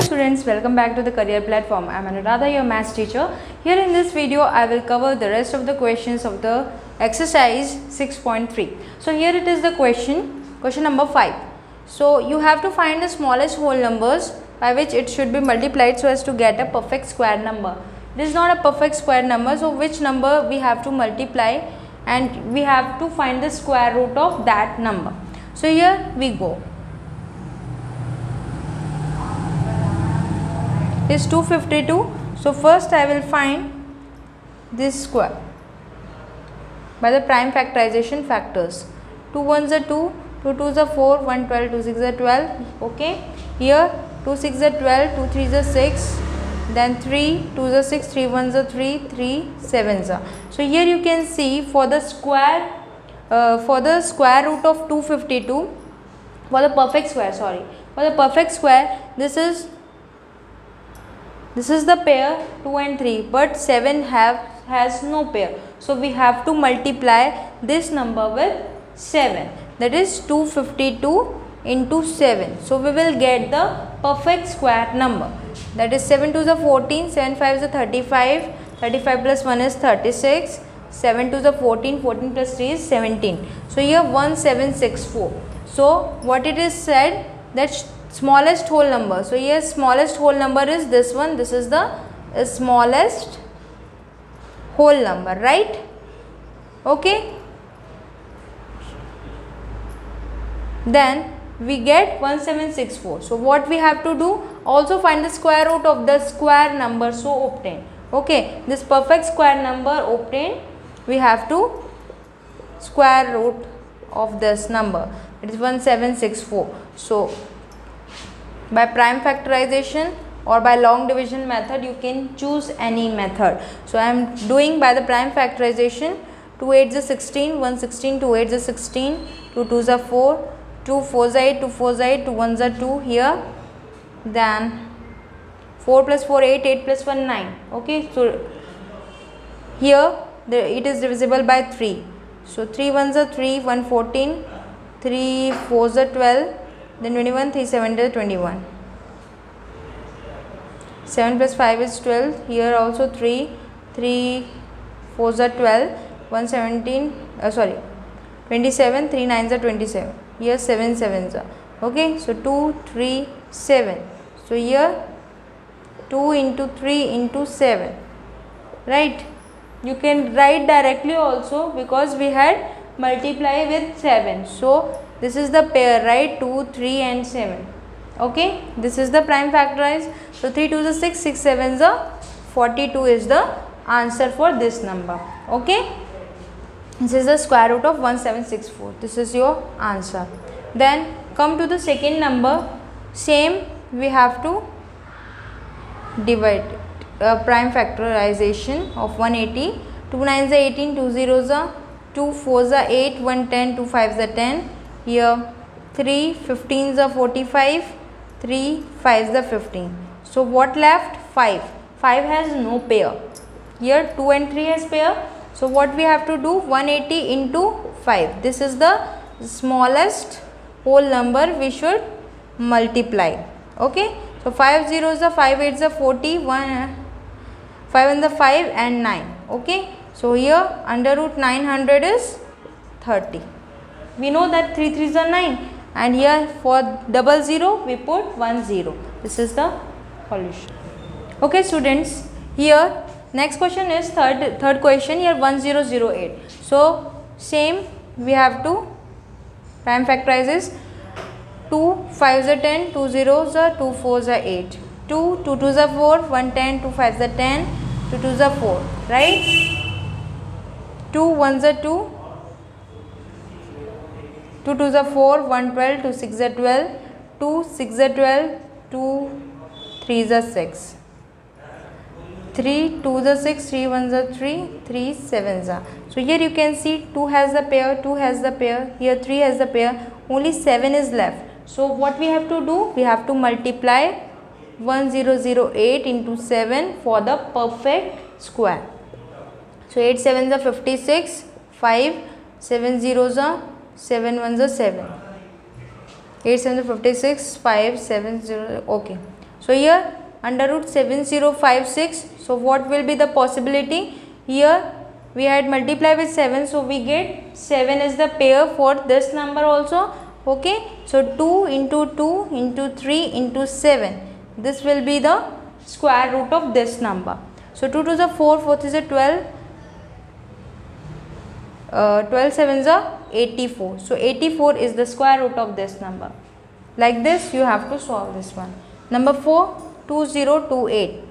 students, welcome back to the career platform. I am Anuradha, your maths teacher. Here in this video I will cover the rest of the questions of the exercise 6.3. So here it is the question number 5. So you have to find the smallest whole numbers by which it should be multiplied so as to get a perfect square number. This is not a perfect square number, so which number we have to multiply and we have to find the square root of that number. So here we go. Is 252. So first I will find this square by the prime factorization factors. 2 1s are 2, 2 2s are 4, 1 12, 2 6 are 12. Okay. Here 2 6 are 12, 2 3s are 6, then 3 2s are 6, 3 1s are 3, 3 7s are. So here you can see for the square root of 252, for the perfect square, this is the pair 2 and 3, but 7 has no pair. So we have to multiply this number with 7. That is 252 into 7. So we will get the perfect square number. That is 7 2s are 14, 7 5s are 35, 35 plus 1 is 36, 7 2s are 14, 14 plus 3 is 17. So here 1764. So what it is said, that smallest whole number. So here smallest whole number is this one. This is the smallest whole number, right? Okay. Then we get 1764. So what we have to do? Also find the square root of the square number so obtained. Okay. This perfect square number obtained, we have to square root of this number. It is 1764. So by prime factorization or by long division method, you can choose any method. So I am doing by the prime factorization. 2 8s are 16, 1 16, 2 8s are 16, 2 2s are 4, 2 4s are 8, 2 4s are 8, 2 1s are 2 here. Then 4 plus 4 8, 8 plus 1 9. Okay, so here it is divisible by 3. So 3 1s are 3, 1 14, 3 4s are 12, then 21, 3 7 is 21. 7 plus 5 is 12. Here also 3 4s are 12, 1 17, 27, 3 9s are 27. Here 7 7s are. Okay, so 2 3 7. So here 2 into 3 into 7. Right? You can write directly also because we had multiply with 7. So this is the pair, right? 2 3 and 7. Okay, this is the prime factorized. So 3 2s are 6, 6 7s are 42 is the answer for this number. Okay, this is the square root of 1764. This is your answer. Then come to the second number. Same, we have to divide it. Prime factorization of 180. 2 9s are 18, 2 0s are 2 4s are 8, 1 10, 2 5s are 10. Here 3 15s are 45, 3 5s are 15. So what left? 5. 5 has no pair. Here 2 and 3 has pair. So what we have to do? 180 into 5. This is the smallest whole number we should multiply. Okay. So 5 zeros are 5 8s are 40, 5 and the 5 and 9. Okay. So here under root 900 is 30. We know that 3 3s are 9, and here for 00 we put 10. This is the solution. Okay students, here next question is third question. Here 1008. So same, we have to prime factorize. 2 5s are 10, 2 0s are 2 4s are 8, 2 2 2s are 4, 1 10, 2 5s are 10, 2 2s are 4, right? 2 1s are 2, 2 2s are 4, 1 12, 2 6 are 12, 2 6 are 12, 2 3s are 6, 3 2s are 6, 3 1s are 3, 3 7s are. So here you can see 2 has the pair, 2 has the pair, here 3 has the pair, only 7 is left. So what we have to do? We have to multiply 1008 into 7 for the perfect square. So 8 7s are 56, 5 7 zeros are 7 1s are 7, 8 7 are 56, 5 7 0. Okay. So here under root 7056. So what will be the possibility? Here we had multiply with 7, so we get 7 is the pair for this number also. Okay, so 2 into 2 into 3 into 7, this will be the square root of this number. So 2 to the 4, 4 is a 12, 12 7 is a 84. So 84 is the square root of this number. Like this you have to solve this one. Number 4, 2028.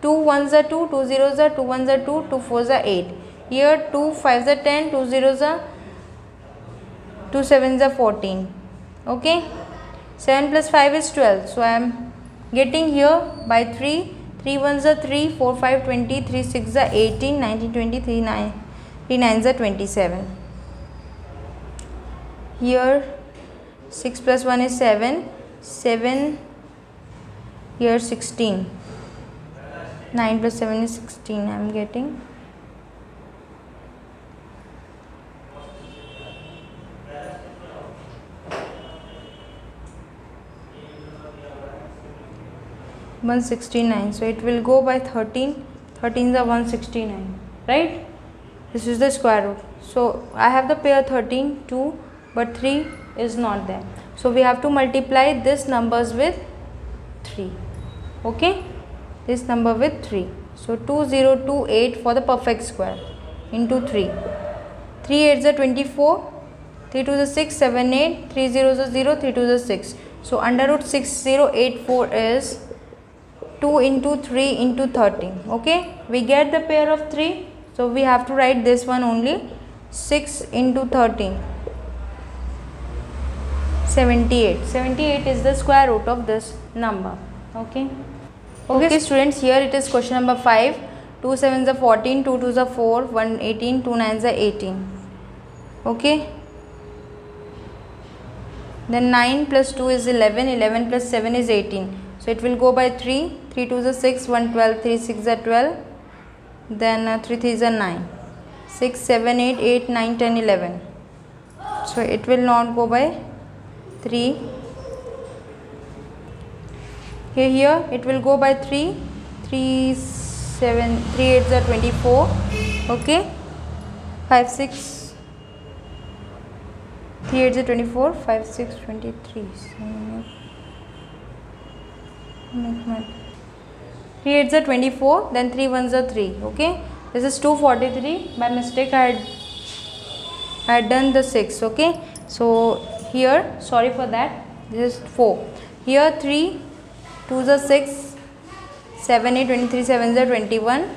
2 1s are 2, 2 0s are 2, 1s are 2, 2 4s are 8. Here 2 5s are 10, 2 0s are 2 7s are 14. Okay, 7 plus 5 is 12. So I am getting here by 3. 3 1s are 3, 4 5 20, 3 6 are 18, 19 20, 3 9s are 27. Here 6 plus 1 is 7. 7 here 16. 9 plus 7 is 16. I am getting. $169. So it will go by 13. 13 is 169. Right? This is the square root. So I have the pair 13, 2, but 3 is not there. So we have to multiply this numbers with 3. Okay, this number with 3. So 2028 for the perfect square into 3. 3 8s are 24. 3 2 is 6, 7 8. 3 0s are 0. 3 2 is 6. So under root 6084 is 2 into 3 into 13. Okay, we get the pair of 3. So we have to write this one only. 6 into 13. 78. 78 is the square root of this number. Okay. Okay students, here it is question number 5. 2 7s are 14, 2 2s are 4, 1 18, 2 9s are 18. Okay. Then 9 plus 2 is 11, 11 plus 7 is 18. So it will go by 3, 3 2s are 6, 1 12, 3 6 are 12. Then 3 3s are 9. 6 7 8, 8 9 10 11. So it will not go by 3. Here it will go by 3. 3 7 3 8s are 24. Okay, 5 6 3 8s are 24, 5 6 23. 3 8s are 24, then 3 1s are 3. Okay, this is 243. By mistake I had done the 6. Okay, so here, sorry for that, this is 4. Here 3 2s are 6, 7 8 23, 7s are 21,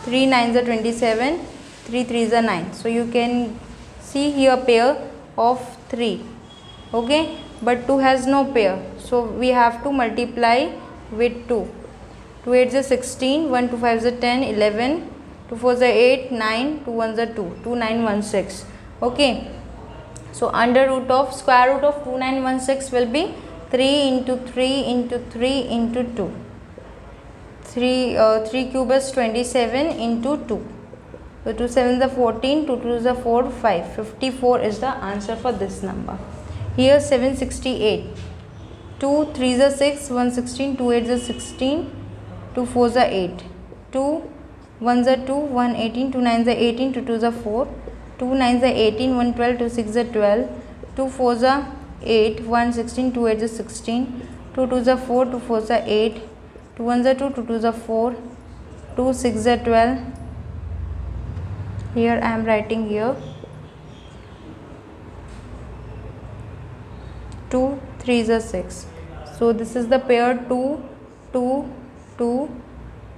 3 9s are 27, 3 3s are 9. So you can see here pair of 3. Okay, but 2 has no pair, so we have to multiply with 2. 2 8s are 16, 1 2 5s are 10, 11, 2 4s are 8, 9, 2 1s are 2, 2 9 1 6. Okay, so under root of square root of 2916 will be 3 into 3 into 3 into 2. 3 cube is 27 into 2. So 2 7s are 14, 2 2s are 4, 5. 54 is the answer for this number. Here 768. 2 3s are 6, 1 16, 2 8s are 16, 2 4s are 8. 2 1s are 2, 1 18, 2 9s are 18, 2 2s are 4, 2 9s are 18, 1 12, 2 6s are 12, 2 4s are 8, 1 16, 2 8s are 16, 2 2s are 4, 2 4s are 8, 2 1s are 2, 2 2s are 4, 2 6s are 12. Here I am writing here 2 3s are 6. So this is the pair 2 2 2,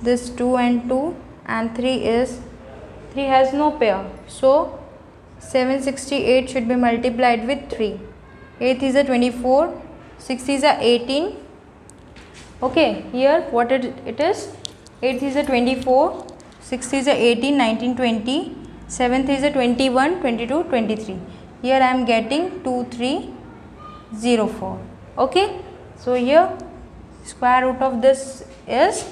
this 2 and 2, and 3 is 3 has no pair. So 768 should be multiplied with 3. 8 is a 24, 6 is a 18. Okay, here what it is, 8 is a 24, 6 is a 18, 19 20, 7th is a 21, 22 23. Here I am getting 2304. Okay, so here square root of this is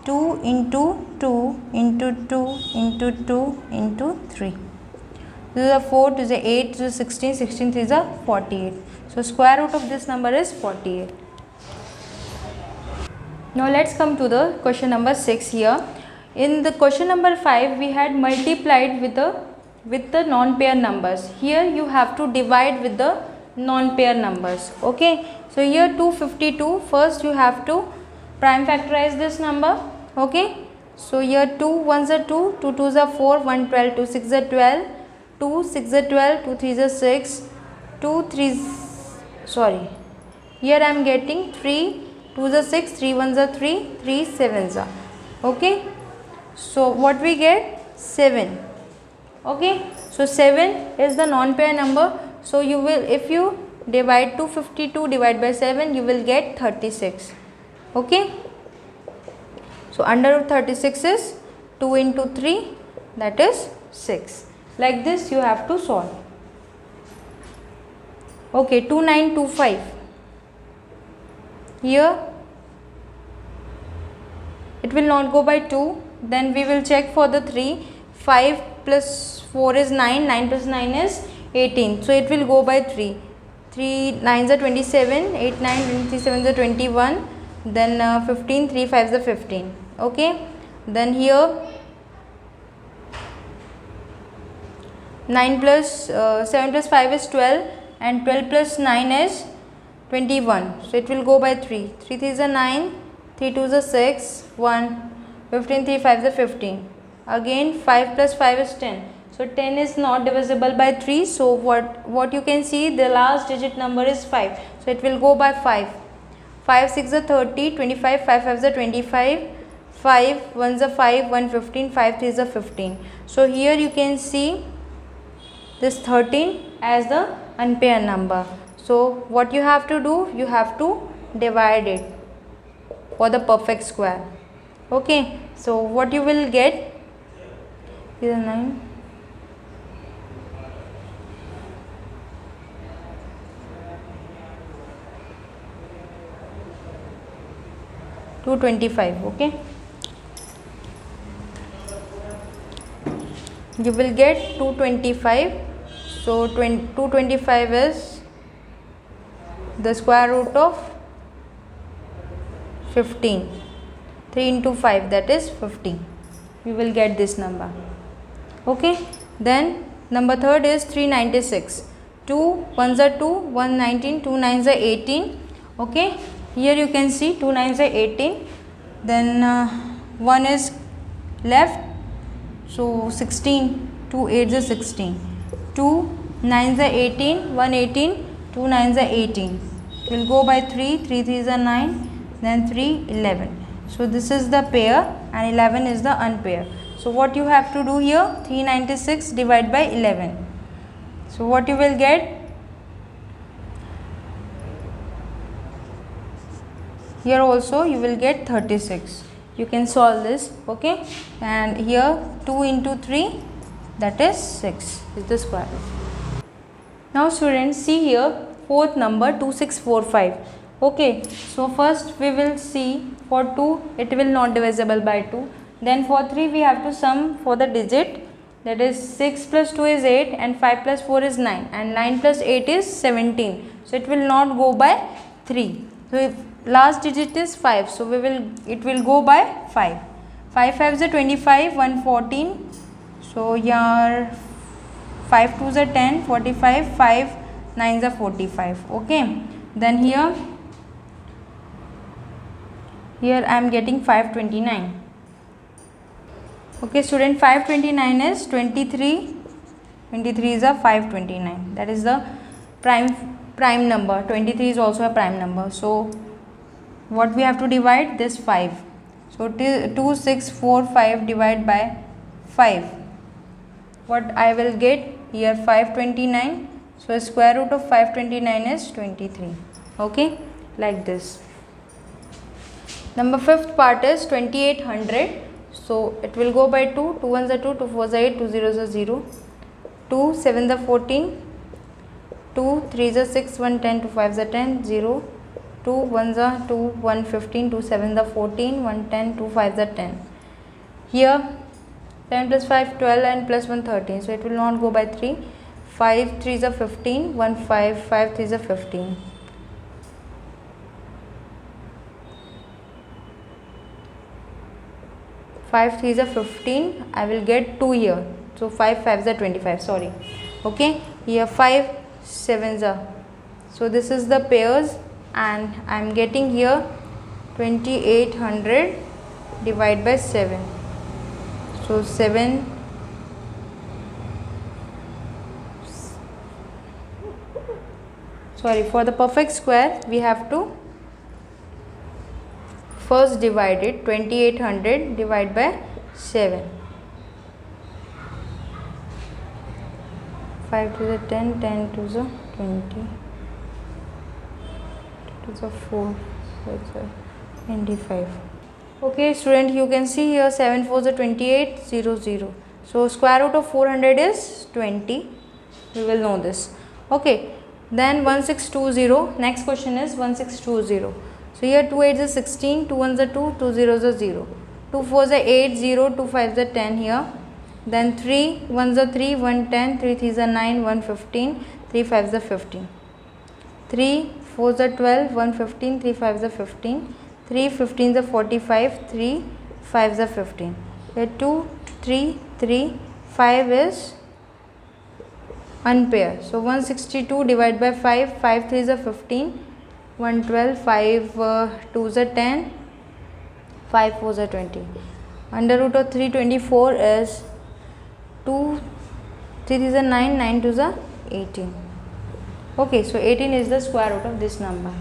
2 into 2 into 2 into 2 into 3. This is a 4, this is a 8, this is 16, 16 is a 48. So square root of this number is 48. Now let's come to the question number 6 here. In the question number 5 we had multiplied with the non-pair numbers. Here you have to divide with the non-pair numbers. Okay, so here 252, first you have to prime factorize this number. Okay, so here 2 1s are 2, 2 2s are 4, 1 12, 2 6 are 12, 2 6 are 12, 2 3s are 6, 2 3s, sorry, here I am getting 3 2s are 6, 3 1s are 3, 3 7s are. Okay, so what we get? 7. Okay, so 7 is the non-pair number. So you will, if you divide 252 divide by 7, you will get 36. Okay, so under root 36 is 2 into 3, that is 6. Like this you have to solve. Okay, 2925. Here it will not go by 2. Then we will check for the 3. 5 plus 4 is 9. 9 plus 9 is 18. So it will go by 3. 3 9s are 27. 8 9 3 7s are 21. Then 15. 3 5s are 15. Okay. Then here 9 plus 7 plus 5 is 12, and 12 plus 9 is 21. So it will go by 3. 3 3s are 9. 3 2s are 6. 1 15. 3 5s are 15. Again 5 plus 5 is 10. So 10 is not divisible by 3. So what you can see, the last digit number is 5. So it will go by 5. 5 6 are 30. 25. 5 5s are 25. 5 1s are 5. 1 15. 5 3s are 15. So here you can see this 13 as the unpaired number. So what you have to do, you have to divide it for the perfect square. Okay, so what you will get is 9. Two 25. Okay, you will get 225. So 225 is the square root of 15. 3 into 5, that is 15. You will get this number. Okay, then number third is 396. 2 1s are 2, 1 19, 2 9s are 18. Okay, here you can see 2 9s are 18. Then 1 is left, so 16. 2 8s are 16. 2 9s are 18, 1 18, 2 9s are 18. It will go by 3, 3 3s are 9, then 3 11. So this is the pair and 11 is the unpair. So what you have to do here, 396 divided by 11. So what you will get? Here also you will get 36. You can solve this. Okay, and here 2 into 3, that is 6 is the square root. Now students, see here fourth number 2645. Okay, so first we will see for 2 it will not divisible by 2. Then for 3 we have to sum for the digit, that is 6 plus 2 is 8 and 5 plus 4 is 9 and 9 plus 8 is 17. So it will not go by 3. So if last digit is 5, so it will go by 5. 5 5s are 25, 1 14. So here 5 2s are 10, 45, 5 9s are 45. Okay, then here I am getting 529. Okay student, 529 is 23. 23 is a 529. That is the prime number. 23 is also a prime number. So what we have to divide? This 5. So 2 6 4 5 divide by 5. What I will get here? 529. So square root of 529 is 23. Okay, like this. Number fifth part is 2800. So it will go by 2. 2 1s are 2, 2 4s are 8, 2 0s are 0, 2 7s are 14, 2 3s are 6, 1 10, 2 5s are 10, 0, 2 1s are 2, 1 15, 2 7s are 14, 1 10, 2 5s are 10. Here 7 plus 5 12 and plus 1 13. So it will not go by 3. 5 3s are 15, 1 5, 5 3s are 15. 5 3s are 15. I will get 2 here. So 5 5s are 25. Sorry. Okay. Here 5 7s are. So this is the pairs, and I am getting here 2800 divided by 7. So 7. Sorry, for the perfect square we have to first divide it. 2800 divided by 7. 5 to the 10, 10 to the 20, 2 to the 4, 4 to the 25. Okay student, you can see here 7 4s are 28, 0 0. So square root of 400 is 20. We will know this. Okay. Then 1620. Next question is 1620. So here 2 8s are 16, 2 1s are 2, 2 0s are 0. 2 4s are 8, 0, 2 5s are 10 here. Then 3 1s are 3, 1 10, 3 3s are 9, 1 15, 3 5s are 15. 3 4s are 12, 1 15, 3 5s are 15. 3 15s are 45, 3 5s are 15. Here 2 3 3, 5 is unpaired. So 162 divided by 5, 5 3s are 15, 112, 5 2s are 10, 5 4s are 20. Under root of 324 is 2 3 3s are 9, 9 2s are 18. Okay, so 18 is the square root of this number.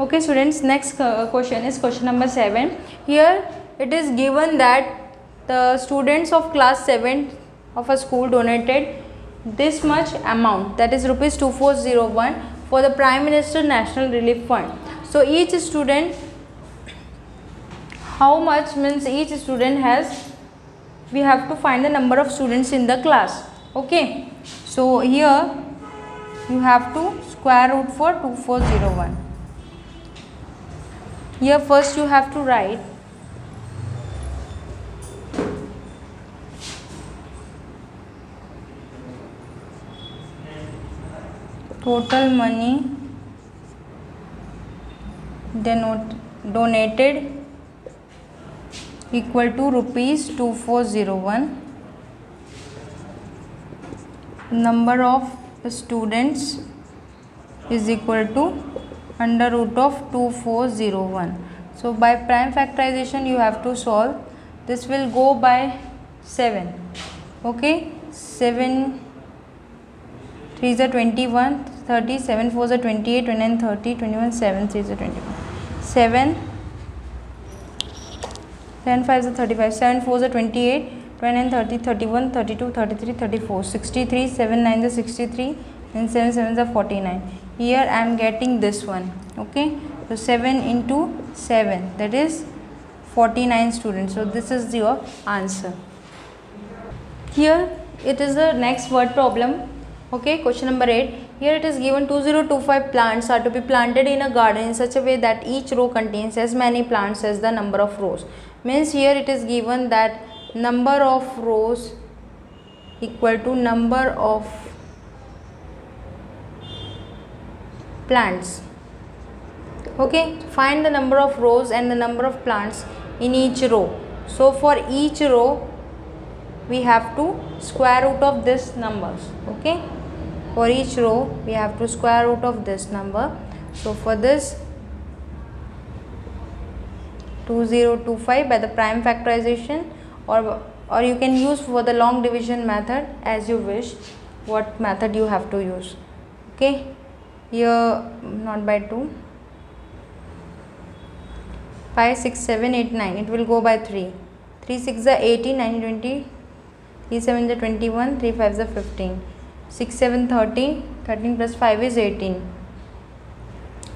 Okay students, next question is question number 7. Here it is given that the students of class 7 of a school donated this much amount, that is rupees 2401, for the Prime Minister National Relief Fund. So each student, how much means each student has, we have to find the number of students in the class. Okay, so here you have to square root for 2401. Here first you have to write total money donated equal to rupees 2401. Number of students is equal to under root of 2401. So by prime factorization you have to solve. This will go by 7. Okay, 7 3s are 21, 30, 7 4s are 28, 29, 30, 21, 7 3s are 21. 7 10 5s are 35, 7 4s are 28, 29, 30, 31, 32, 33, 34, 63, 7 9s are 63, and 7 7s are 49. Here I am getting this one. Okay, so 7 into 7, that is 49 students. So this is your answer. Here it is the next word problem. Okay, question number 8. Here it is given 2025 plants are to be planted in a garden in such a way that each row contains as many plants as the number of rows. Means here it is given that number of rows equal to number of plants. Okay, find the number of rows and the number of plants in each row. So for each row we have to square root of this numbers. Okay, for each row we have to square root of this number. So for this 2025 by the prime factorization, or you can use for the long division method, as you wish, what method you have to use. Okay, here not by 2, 5 6 7 8 9, it will go by 3. 3 6 are 18, 9 20, 3 7 are 21, 3 5 are 15, 6 7 13, 13 plus 5 is 18,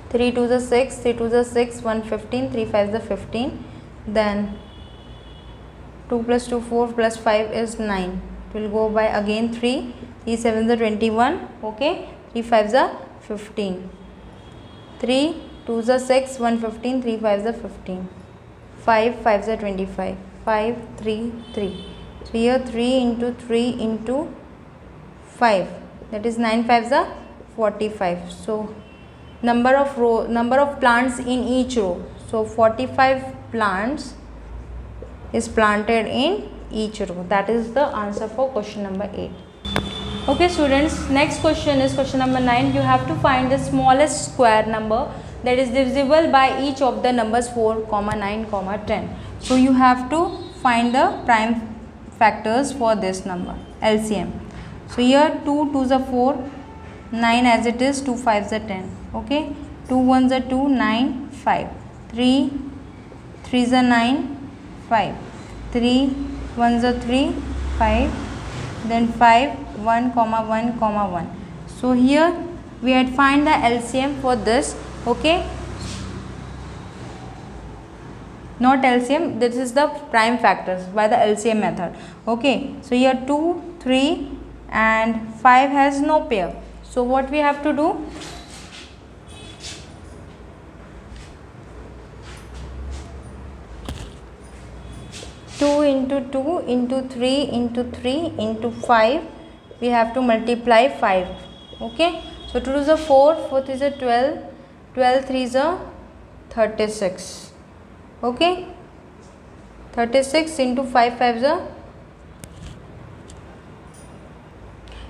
3 2 are 6, 3 2 are 6, 1 15, 3 5 are 15, then 2 plus 2 4 plus 5 is 9, it will go by again 3, 3 7 are 21, okay, 3 5 are 15, 3 2 are 6, 1 15, 3 5 are 15, 5 5 are 25, 5 3 3. So here 3 into 3 into 5, that is 9 5s are 45. So number of plants in each row. So 45 plants is planted in each row. That is the answer for question number 8. Okay students, next question is question number 9. You have to find the smallest square number that is divisible by each of the numbers 4, 9, 10. So you have to find the prime factors for this number, LCM. So here 2 2s are 4, 9 as it is, 2 5s are 10. Okay, 2 1s are 2, 9, 5. 3 3s are 9, 5. 3 1s are 3, 5. Then 5 1, 1, 1. So here we had find the LCM for this. Okay, not LCM, this is the prime factors by the LCM method. Okay, so here 2, 3 and 5 has no pair. So what we have to do? Two into 2 into 3 into 3 into 5, we have to multiply 5. Okay, so 2 is a 4, 4 is a 12, 12 3 is a 36. Okay, 36 into 5 5 is a,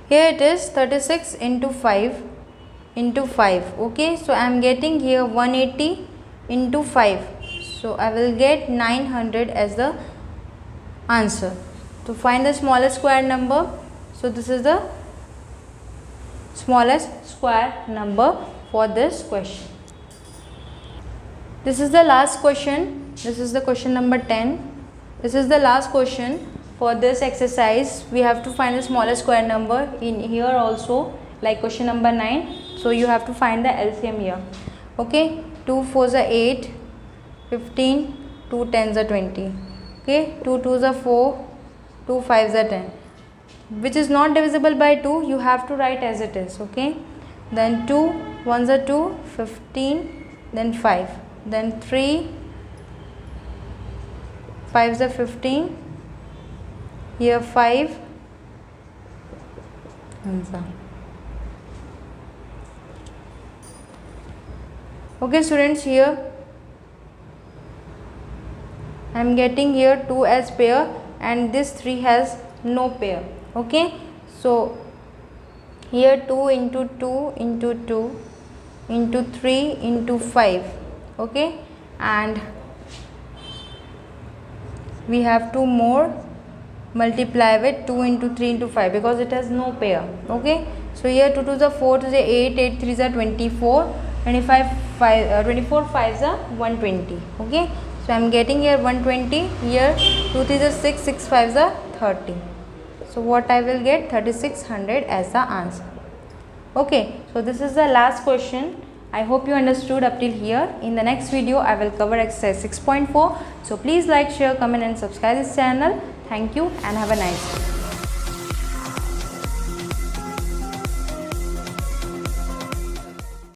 here it is 36 into 5 into 5. Okay, so I am getting here 180 into 5. So I will get 900 as the answer. To find the smallest square number, so this is the smallest square number for this question. This is the last question. This is the question number 10. This is the last question for this exercise. We have to find the smallest square number in here also, like question number 9. So you have to find the LCM here. Okay, 2 4s are 8, 15, 2 10s are 20. Okay, 2 2s are 4, 2 5s are 10. Which is not divisible by 2, you have to write as it is. Okay, then 2 1s are 2, 15, then 5, then 3 5s are 15, here 5 answer. Okay students, here I am getting here 2 as pair and this 3 has no pair. Okay, so here 2 into 2 into 2 into 3 into 5. Okay, and we have 2 more, multiply with 2 into 3 into 5 because it has no pair. Okay, so here 2 2s are 4, 2 is 8, 8 3s are 24, 24 5s are 120. Okay, so I am getting here 120, here 2 3s are 6, 6 5s are 30. So what I will get? 3600 as the answer. Okay, so this is the last question. I hope you understood up till here. In the next video, I will cover exercise 6.4. So please like, share, comment and subscribe this channel. Thank you and have a nice day.